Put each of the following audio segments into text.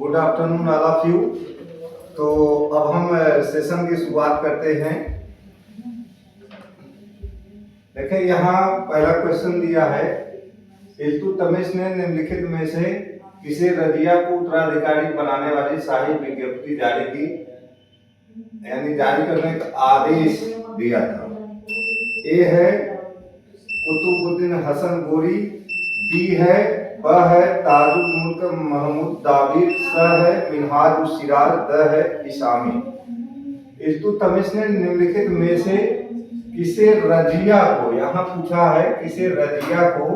Good afternoon all of you. तो अब हम सेशन की शुरुआत करते हैं। देखिए यहाँ पहला क्वेश्चन दिया है, इल्तुतमिश ने निम्नलिखित में से किसे रजिया को उत्तराधिकारी बनाने वाली शाही विज्ञप्ति जारी की, यानी जारी करने का आदेश दिया था। ए है कुतुबुद्दीन हसन गोरी, बी है ब है ताजुल मुल्क महमूद दाबिर, स है मिनहाज सिराज, द है इसामी। इल्तुतमिश ने निम्नलिखित में से किसे रजिया को, यहाँ पूछा है किसे रजिया को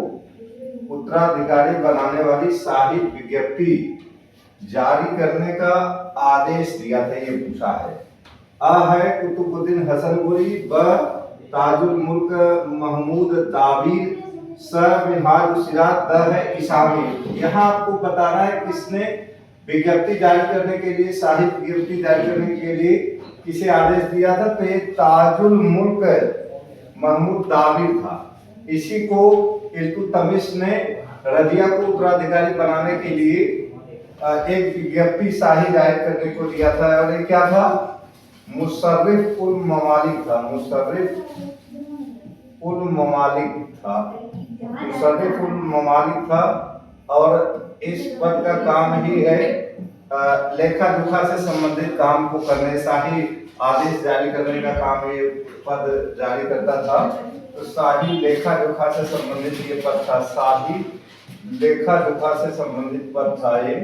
उत्तराधिकारी बनाने वाली शाही विज्ञप्ति जारी करने का आदेश दिया था, ये पूछा है। आ है कुतुबुद्दीन हसन गोरी, ब ताजुल मुल्क महमूद दाबिर, स मिनहाज सिराज, द है इसामी। यहाँ आपको बताना है किसने विज्ञप्ति जारी करने के लिए, शाही विज्ञप्ति जारी करने के लिए किसे आदेश दिया था। तो ये ताजुल मुल्क महमूद दाबिर था। इसी को इल्तुतमिश ने रजिया को उत्तराधिकारी बनाने के लिए एक विज्ञप्ति शाही जारी करने को दिया था, और ये क्या था, मुशर्रिफ उल ममालिक था। मुशर्रिफ उल ममालिक था, मुशर्रिफ उल ममालिक था। और इस पद का काम ही है लेखा जोखा से संबंधित काम को करने, शाही आदेश जारी करने का काम ये पद जारी करता था। तो शाही लेखा जोखा से संबंधित ये पद था, शाही लेखा जोखा से संबंधित पद था ये,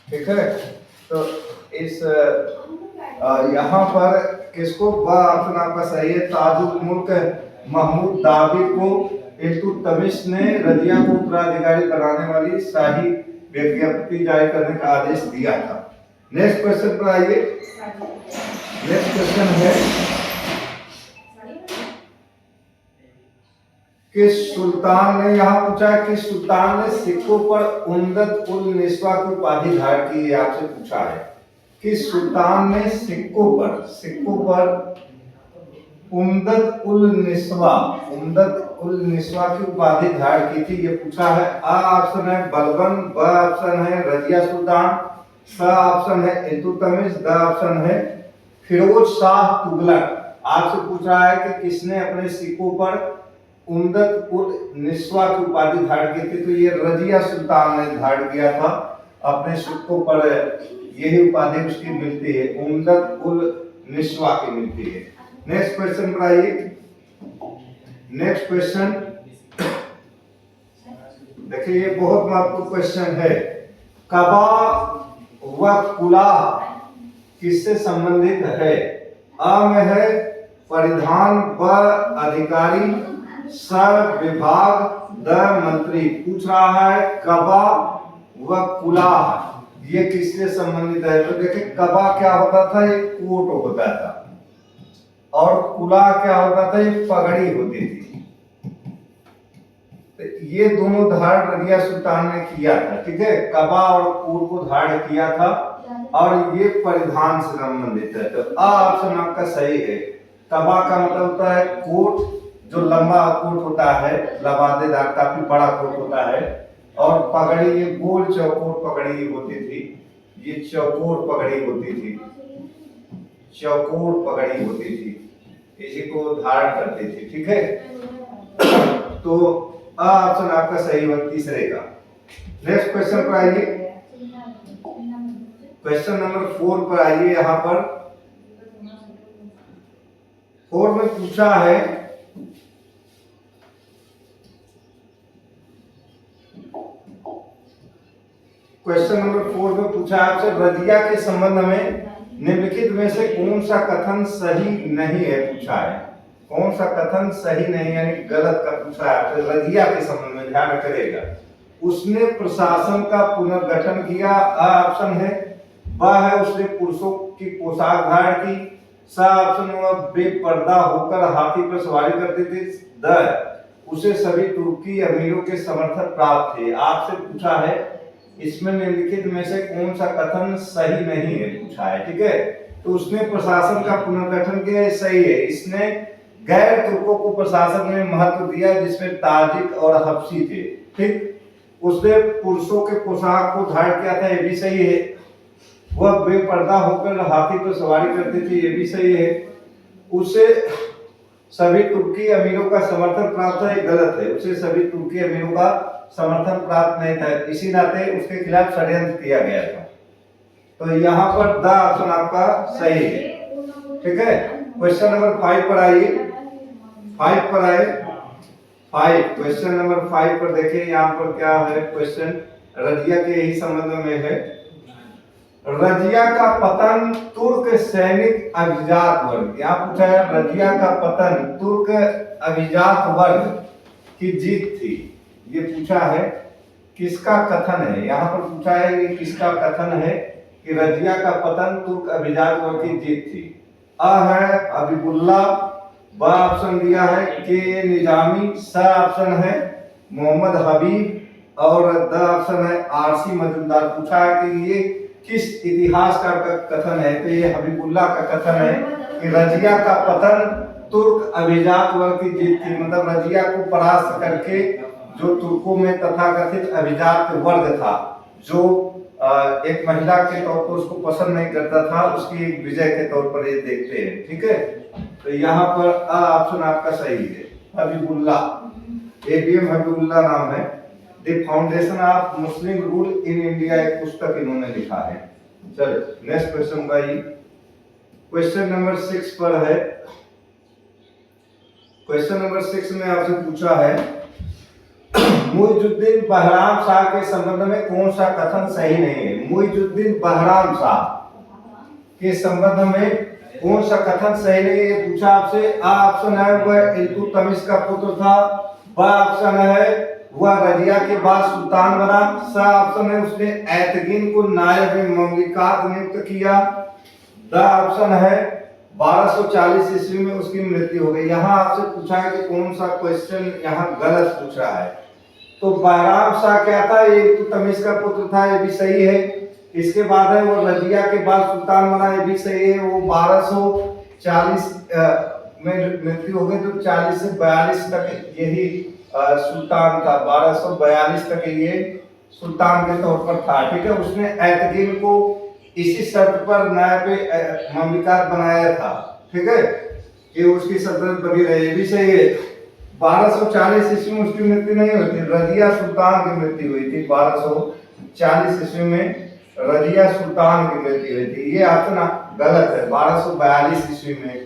ठीक है। तो इस यहाँ पर किसको, ब ऑप्शन आपका सही है, ताजुल मुल्क महमूद दाबिर को इल्तुतमिश ने रजिया को उत्तराधिकारी बनाने वाली शाही विज्ञप्ति जारी करने का आदेश दिया था। नेक्स्ट क्वेश्चन पर आइए। नेक्स्ट क्वेश्चन है कि सुल्तान ने, यहाँ पूछा है कि सुल्तान ने सिक्कों पर उम्दत उल निस्वा की उपाधि धारण की, आपसे पूछा है कि सुल्तान ने सिक्कों पर उम्दत उल निस्वा की उपाधि धारण की थी, ये पूछा है। आ ऑप्शन है बलबन, ब ऑप्शन है रजिया सुल्तान, स ऑप्शन है इल्तुतमिश, द ऑप्शन है फिरोज शाह तुगलक। आपसे पूछा है कि किसने अपने सिक्कों पर उम्दत उल निस्वा की उपाधि धारण की थी। तो ये रजिया सुल्तान ने धारण किया था, अपने सिक्कों पर यही उपाधि उसकी मिलती है, उम्दत उल निस्वा की मिलती है। नेक्स्ट क्वेश्चन पर आइए। नेक्स्ट क्वेश्चन देखिए, ये बहुत महत्वपूर्ण क्वेश्चन है। कबा व कुलाह किससे संबंधित है। अ में है परिधान, ब अधिकारी, स विभाग, द मंत्री। पूछ रहा है कबा व कुलाह ये किससे संबंधित है। तो देखिए कबा क्या होता था, एक कोट होता था, और कुलाह क्या होता था, एक पगड़ी होती थी। तो ये दोनों धारण रजिया सुल्तान ने किया था, ठीक है। कबा और कोट को धारण किया था, और ये परिधान से संबंधित है। तो आ ऑप्शन आपका सही है। कबा का मतलब होता है कोट, जो लंबा कोट होता है, लबादेदार, काफी बड़ा कोट होता है। और पगड़ी ये गोल चौकोर पगड़ी होती थी, ये चौकोर पगड़ी होती थी, चौकोर पगड़ी होती थी, इसी को धारण करती थी, ठीक है। तो आ ऑप्शन आपका सही है तीसरे का। नेक्स्ट क्वेश्चन पर आइए। क्वेश्चन नंबर 4 पर आइए। यहाँ पर 4 में पूछा है क्वेश्चन नंबर 4 में पूछा आपसे रजिया के संबंध में निम्नलिखित में से कौन सा कथन सही नहीं है, पूछा है। कौन सा कथन सही नहीं यानी गलत का पूछा है आपसे रजिया के संबंध में, ध्यान रखिएगा। उसने प्रशासन का पुनर्गठन किया, अ ऑप्शन है। ब है उसने पुरुषों की पोशाक धारण की, स ऑप्शन वह बेपर्दा होकर हाथी पर सवारी करते थे, द उसे सभी तुर्की अमीरों के समर्थन प्राप्त थे। आपसे पूछा है इसमें निम्नलिखित में से कौन सा कथन सही नहीं है, पूछा है, ठीक है। तो उसने प्रशासन का पुनर्गठन किया, सही है। इसने गैर तुर्कों को प्रशासन में महत्व दिया, जिसमें ताजिक और हबशी थे, ठीक। उसने पुरुषों के पोशाक को धारण किया था, ये भी सही है। वह बेपर्दा होकर हाथी पर सवारी करते थे, ये भी सही है। उसे सभी तुर्की अमीरों का समर्थन प्राप्त है, गलत है। उसे सभी तुर्की अमीरों का समर्थन प्राप्त नहीं था, इसी नाते उसके खिलाफ षड्यंत्र किया गया था। तो यहाँ पर द ऑप्शन आपका सही है। ठीक है, क्वेश्चन नंबर 5 पर आइए। 5 पर आए। 5 क्वेश्चन नंबर 5 पर देखिए, यहाँ पर क्या है क्वेश्चन, रजिया के ही संबंध में है। रजिया का पतन तुर्क सैनिक अभिजात वर्ग, यहाँ पूछा है रजिया का पतन तुर्क अभिजात वर्ग की जीत थी, ये पूछा है। किसका कथन है, यहाँ पर पूछा है कि किसका कथन है कि रजिया का पतन तुर्क अभिजात वर्ग की जीत थी। अ है हबीबुल्ला, ब ऑप्शन दिया है के निजामी, स ऑप्शन है मोहम्मद हबीब और द ऑप्शन है आरसी मजूमदार। पूछा है कि ये किस इतिहासकार का कथन है, तो ये हबीबुल्ला का कथन है कि रजिया का पतन तुर्क अभिजात वर्ग की जीत थी। मतलब रजिया को परास्त करके जो तुर्कों में तथाकथित अभिजात वर्ग था, जो एक महिला के तौर पर उसको पसंद नहीं करता था, उसकी एक विजय के तौर पर ये देखते हैं। ठीक है, तो यहाँ पर अ ऑप्शन आपका सही है, हबीबुल्ला। एबीएम हबीबुल्ला नाम है। The foundation of Muslim rule in India एक पुस्तक इन्होंने लिखा है। चलिए नेक्स्ट क्वेश्चन का ये क्वेश्चन नंबर 6 पर है। क्वेश्चन नंबर 6 में आपसे पूछा है मुइजुद्दीन बहराम शाह के संबंध में कौन सा कथन सही नहीं है। मुइजुद्दीन बहराम शाह के संबंध में कौन सा कथन सही नहीं है, ये पूछा आपसे। आ ऑप्शन है वह इल्तुतमिश का पुत्र था, ब ऑप्शन है वह रजिया के बाद सुल्तान बना, स ऑप्शन है उसने ऐतगिन को नायब ममलिकात नियुक्त किया, द ऑप्शन है 1240 ईस्वी में उसकी मृत्यु हो गई। यहाँ आपसे पूछा है कि कौन सा क्वेश्चन यहाँ गलत पूछ रहा है। तो बहराम शाह क्या था, ये इल्तुतमिश का पुत्र था, ये भी सही है। इसके बाद है वो रजिया के बाद सुल्तान बना, ये भी सही है। वो 1240 में मृत्यु हो गई, तो 40 से 42 तक यही सुल्तान था। 1242 तक ये सुल्तान के तौर पर था। ठीक है, उसने ऐतगिन को इसी शर्त पर नायब ममलिकात बनाया था। ठीक है, कि उसकी सल्तनत बनी रहे, ये भी सही है। 1240 ईस्वी में उसकी मृत्यु नहीं हुई थी, रजिया सुल्तान की मृत्यु हुई थी। 1240 ईस्वी में रजिया सुल्तान की मृत्यु हुई थी, ये ऑप्शन गलत है। 1242 ईस्वी में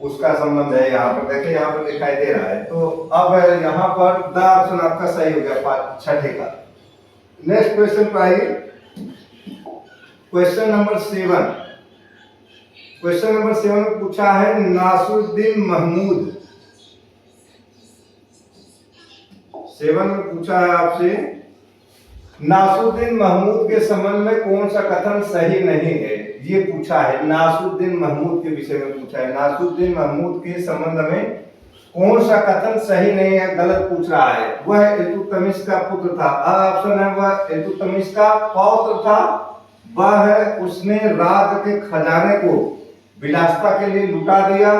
उसका संबंध है। यहाँ पर देखिए, यहाँ पर दिखाई दे रहा है। तो अब यहाँ पर द ऑप्शन आपका सही हो गया, छठे का। नेक्स्ट क्वेश्चन पर आइए, क्वेश्चन नंबर 7। क्वेश्चन नंबर 7 में पूछा है नासुद्दीन महमूद। 7 में पूछा है आपसे नासुद्दीन महमूद के संबंध में कौन सा कथन सही नहीं है, ये पूछा है। नासुद्दीन महमूद के विषय में पूछा है। नासुद्दीन महमूद के संबंध में कौन सा कथन सही नहीं है, गलत पूछ रहा है। वह इल्तुतमिश का पुत्र था, ऑप्शन है वह इल्तुतमिश का पौत्र था, वह है उसने राज के खजाने को विलासिता के लिए लुटा दिया,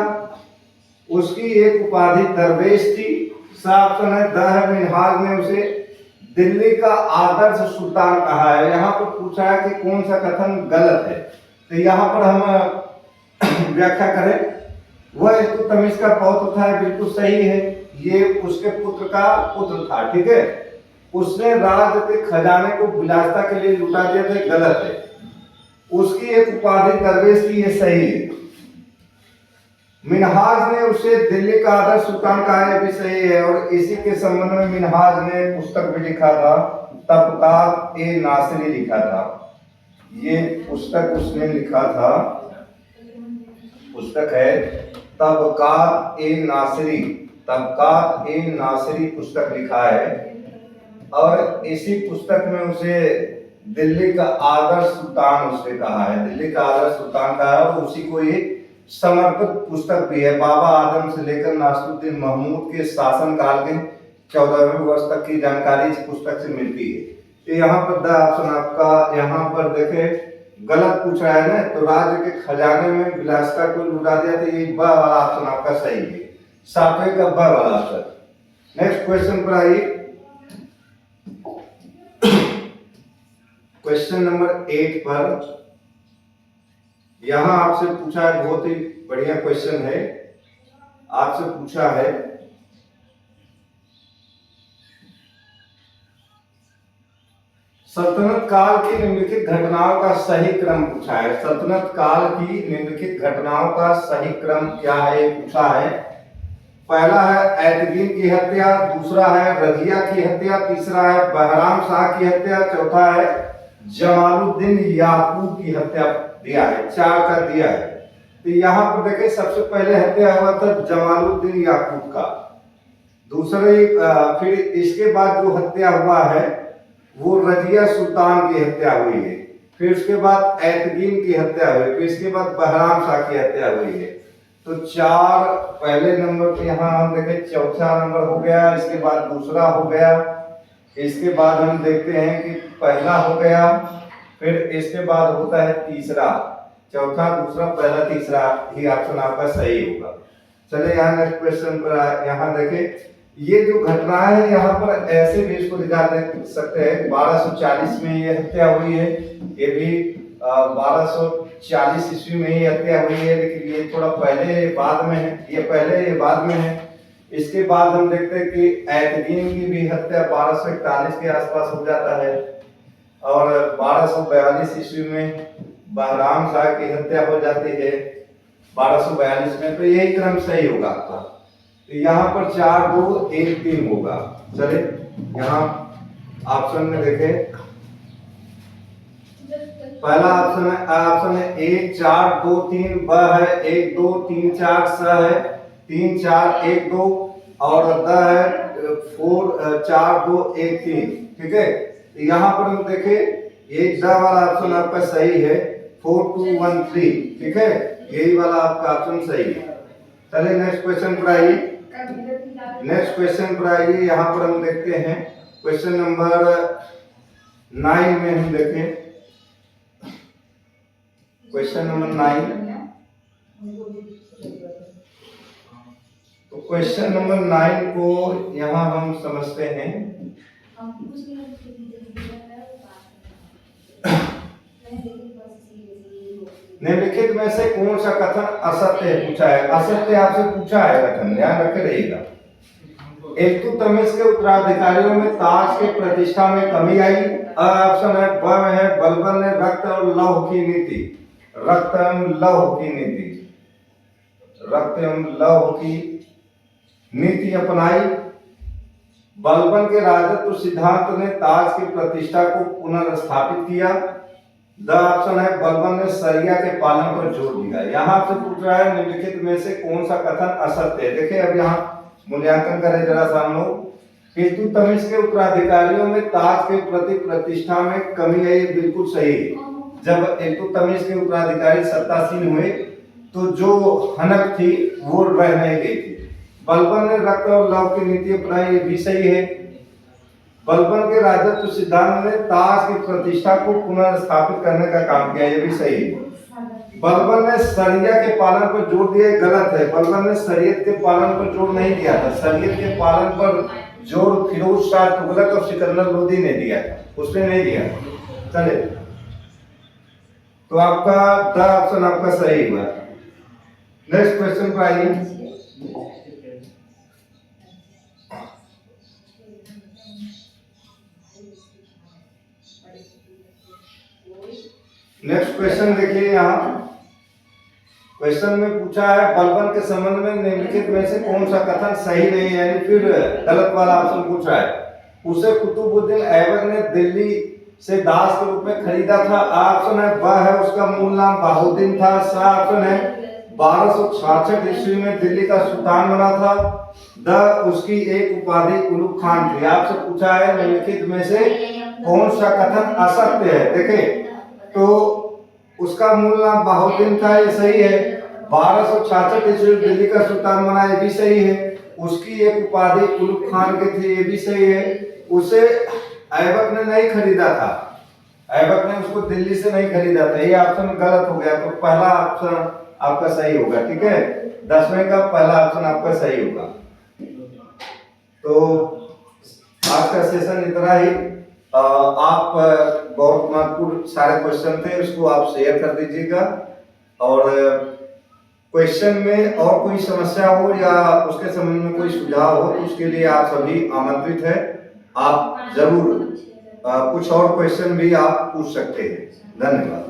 उसकी एक उपाधि दरवेश थी, ऑप्शन है द है मिनहाज ने उसे दिल्ली का आदर्श सुल्तान कहा है। यहाँ पर पूछा है कि कौन सा कथन गलत है, तो यहाँ पर हम व्याख्या करें। वह इल्तुतमिश का पौत्र था, बिल्कुल सही है, ये उसके पुत्र का पुत्र था। ठीक है, उसने राज के खजाने को विलासिता के लिए लुटा दिया था, गलत है। उसकी एक उपाधि दरवेश थी, ये सही है। मिनहाज ने उसे दिल्ली का आदर्श सुल्तान कहा है, भी सही है। और इसी के संबंध में मिनहाज ने पुस्तक भी लिखा था, तबकात ए नासिरी लिखा था। ये पुस्तक उसने लिखा था, पुस्तक है तबकात ए नासिरी, तबकात ए नासिरी पुस्तक लिखा है। और इसी पुस्तक में उसे दिल्ली का आदर्श सुल्तान उसने कहा है, दिल्ली का आदर्श सुल्तान कहा है। और उसी को ये समर्पित पुस्तक भी है। बाबा आदम से लेकर नासरुद्दीन महमूद के शासनकाल के 14वें वर्ष तक की जानकारी इस पुस्तक से मिलती है। तो यहाँ पर द ऑप्शन आपका, यहाँ पर देखे गलत पूछ रहा है ना, तो राज्य के खजाने में विलासिता को लुटा दिया, तो ये ब वाला ऑप्शन आपका सही है, 7वें का ब वाला ऑप्शन। नेक्स्ट क्वेश्चन पर आइए, क्वेश्चन नंबर 8 पर यहां आपसे पूछा है, बहुत ही बढ़िया क्वेश्चन है। आपसे पूछा है सल्तनत काल की निम्नलिखित घटनाओं का सही क्रम पूछा है। सल्तनत काल की निम्नलिखित घटनाओं का सही क्रम क्या है पूछा है। पहला है ऐतगीन की हत्या, दूसरा है रजिया की हत्या, तीसरा है बहराम शाह की हत्या, चौथा है जमालुद्दीन याकूब की हत्या दिया है। 4 का दिया है। तो यहाँ पर देखिए सबसे पहले हत्या हुआ था जमालुद्दीन याकूब का। दूसरे फिर इसके बाद जो हत्या हुआ है वो रजिया सुल्तान की हत्या हुई है। फिर उसके बाद ऐतगीन की हत्या हुई, फिर इसके बाद बहराम शाह की हत्या हुई है। तो 4 पहले नंबर पे यहाँ हम देखें, चौथा नंबर हो गया, इसके बाद दूसरा हो गया, इसके बाद हम देखते हैं कि पहला हो गया, फिर इसके बाद होता है तीसरा। चौथा, दूसरा, पहला, तीसरा ही ऑप्शन आपका सही होगा। चलिए यहाँ नेक्स्ट क्वेश्चन पर यहाँ देखें। ये जो घटना है यहाँ पर ऐसे भी इसको दिखा सकते हैं। 1240 में ये हत्या हुई है, ये भी 1240 ईस्वी में ही हत्या हुई है, लेकिन ये थोड़ा पहले बाद में है, ये पहले ये बाद में है। इसके बाद हम देखते हैं कि ऐतगीन की भी हत्या 1241 के आसपास हो जाता है, और 1242 ईस्वी में बहराम शाह की हत्या हो जाती है 1242 में। तो यही क्रम सही होगा आपका। तो यहाँ पर 4 2 1 3 होगा। चले यहाँ ऑप्शन में देखें, पहला ऑप्शन है 1 4 2 3, ब है 1 2 3 4, स है 3 4 1 2, और द है 4 4 2 1 3। ठीक है, यहाँ पर हम देखें ये द वाला ऑप्शन आपका सही है, 4 2 1 3। ठीक है, यही वाला आपका ऑप्शन सही है। चलिए नेक्स्ट क्वेश्चन पर आइए। नेक्स्ट क्वेश्चन पर आइए, यहाँ पर हम देखते हैं क्वेश्चन नंबर 9 में हम देखें। क्वेश्चन नंबर 9, तो क्वेश्चन नंबर 9 को यहाँ हम समझते हैं। निम्नलिखित में से कौन सा कथन असत्य है पूछा है। असत्य आपसे पूछा है कथन, ध्यान रखे रहिएगा। इल्तुतमिश के उत्तराधिकारियों में ताज के प्रतिष्ठा में कमी आई। ऑप्शन है ब में है बलबन ने रक्त और लौह की नीति, रक्त एवं लौह की नीति, रक्त एवं लौह की नीति अपनाई। बलबन के राजत्व सिद्धांत ने ताज की प्रतिष्ठा को पुनर्स्थापित किया। द ऑप्शन है बलबन ने शरिया के पालन पर जोर दिया। यहाँ से पूछ रहा है निम्नलिखित में से कौन सा कथन असत्य है। देखिए अब यहाँ मूल्यांकन करें जरा सा हम लोग। इल्तुतमिश के उत्तराधिकारियों में ताज के प्रति प्रतिष्ठा में कमी आई, बिल्कुल सही है। जब इल्तुतमिश के उत्तराधिकारी सत्तासीन हुए तो जो हनक थी वो रह नहीं गई थी। बलबन ने रक्त और लौह की नीति अपनाई, ये भी सही है। बलबन के राजत्व सिद्धांत ने ताज की प्रतिष्ठा को पुनर्स्थापित करने का काम किया, ये भी सही है। बलबन ने शरिया के पालन पर जोर दिया, गलत है। बलबन ने शरीयत के पालन पर जोर नहीं दिया था। शरीयत के पालन पर जोर फिरोज शाह तुगलक और सिकंदर लोदी ने दिया, उसने नहीं दिया। चले तो आपका द ऑप्शन आपका सही हुआ। नेक्स्ट क्वेश्चन पर आइए। नेक्स्ट क्वेश्चन देखिए, यहाँ क्वेश्चन में पूछा है बलबन के संबंध में निम्नलिखित में से कौन सा कथन सही नहीं है, यानी फिर गलत वाला ऑप्शन पूछा है। उसे कुतुबुद्दीन ऐबक ने दिल्ली से दास के रूप में खरीदा था। ऑप्शन है ब है उसका मूल नाम बहाउद्दीन था। सा ऑप्शन है 1266 ईस्वी में दिल्ली का सुल्तान बना था। द उसकी एक उपाधि उलूग खान थी। आपसे पूछा है निम्नलिखित में से कौन सा कथन असत्य है। देखे तो उसका मूल नाम बहाउद्दीन था, ये सही है। 1266 ईस्वी में दिल्ली का सुल्तान बना, ये भी सही है। उसकी एक उपाधि उलूग खान की थी, ये भी सही है। उसे ऐबक ने नहीं खरीदा था, ऐबक ने उसको दिल्ली से नहीं खरीदा था, ये ऑप्शन गलत हो गया। तो पहला ऑप्शन आपका सही होगा। ठीक है, 10वें का पहला ऑप्शन आपका सही होगा। तो आज का सेशन इतना ही। आप बहुत भरपूर सारे क्वेश्चन थे, उसको आप शेयर कर दीजिएगा। और क्वेश्चन में और कोई समस्या हो या उसके संबंध में कोई सुझाव हो तो उसके लिए आप सभी आमंत्रित हैं। आप जरूर कुछ और क्वेश्चन भी आप पूछ सकते हैं। धन्यवाद।